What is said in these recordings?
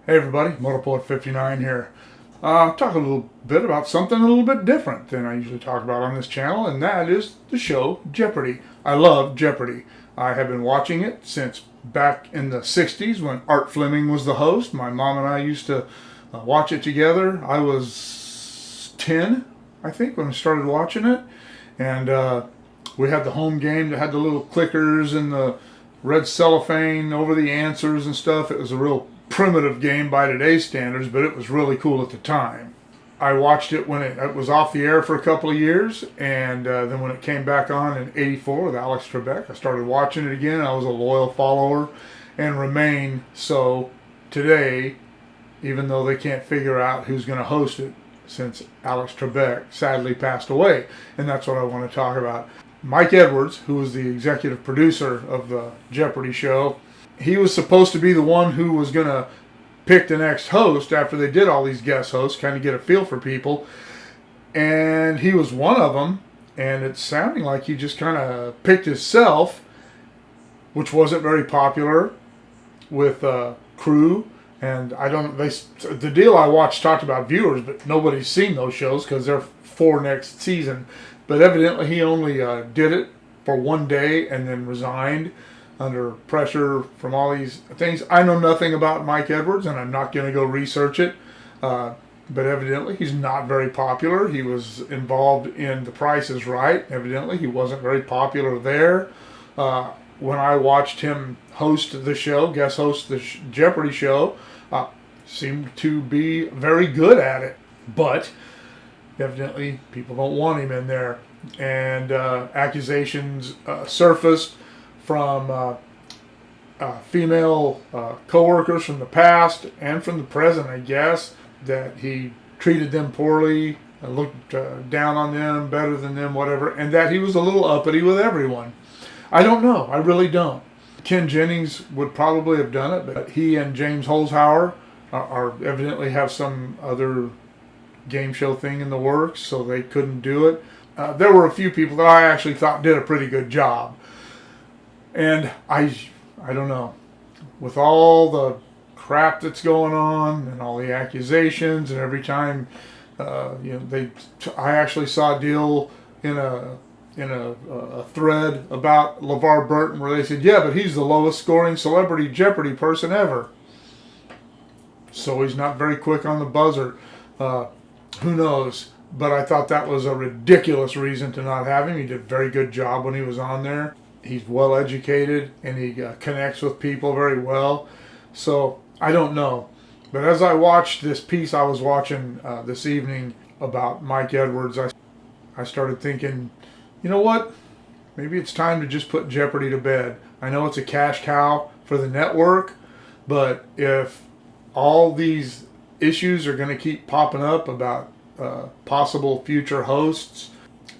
Hey everybody, Motorport 59 here. Talk a little bit about something a little bit different than I usually talk about on this channel, and that is the show Jeopardy. I love Jeopardy. I have been watching it since back in the 60s when Art Fleming was the host. My mom and I used to watch it together. I was 10, I think, when I started watching it, and we had the home game that had the little clickers and the red cellophane over the answers and stuff. It was a real primitive game by today's standards, but it was really cool at the time. I watched it when it was off the air for a couple of years, and then when it came back on in '84 with Alex Trebek, I started watching it again. I was a loyal follower and remain so today, even though they can't figure out who's going to host it since Alex Trebek sadly passed away. And that's what I want to talk about. Mike Edwards, who was the executive producer of the Jeopardy show, he was supposed to be the one who was going to pick the next host after they did all these guest hosts, kind of get a feel for people. And he was one of them, and it's sounding like he just kind of picked himself, which wasn't very popular with crew. And I don't, the deal I watched talked about viewers, but nobody's seen those shows because they're for next season. But evidently he only did it for one day and then resigned under pressure from all these things. I know nothing about Mike Edwards, and I'm not going to go research it. But evidently he's not very popular. He was involved in The Price is Right. Evidently he wasn't very popular there. When I watched him host the show, guest host the Jeopardy show, seemed to be very good at it. But evidently people don't want him in there. And accusations surfaced from female co-workers from the past and from the present, I guess, that he treated them poorly, looked down on them, better than them, whatever, and that he was a little uppity with everyone. I don't know. I really don't. Ken Jennings would probably have done it, but he and James Holzhauer are evidently have some other game show thing in the works, so they couldn't do it. There were a few people that I actually thought did a pretty good job. And I don't know, with all the crap that's going on and all the accusations, and every time, I actually saw a deal in a thread about LaVar Burton where they said, yeah, but he's the lowest scoring celebrity Jeopardy person ever. So he's not very quick on the buzzer. Who knows? But I thought that was a ridiculous reason to not have him. He did a very good job when he was on there. He's well educated and he connects with people very well. So I don't know. But as I watched this piece I was watching this evening about Mike Edwards, I started thinking, you know what? Maybe it's time to just put Jeopardy to bed. I know it's a cash cow for the network, but if all these issues are going to keep popping up about possible future hosts,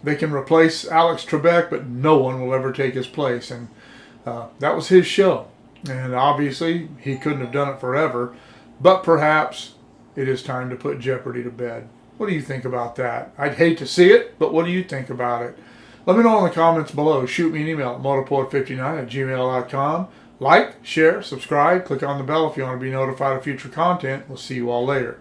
they can replace Alex Trebek, but no one will ever take his place. And that was his show. And obviously, he couldn't have done it forever. But perhaps it is time to put Jeopardy to bed. What do you think about that? I'd hate to see it, but what do you think about it? Let me know in the comments below. Shoot me an email at motorport59@gmail.com. Like, share, subscribe, click on the bell if you want to be notified of future content. We'll see you all later.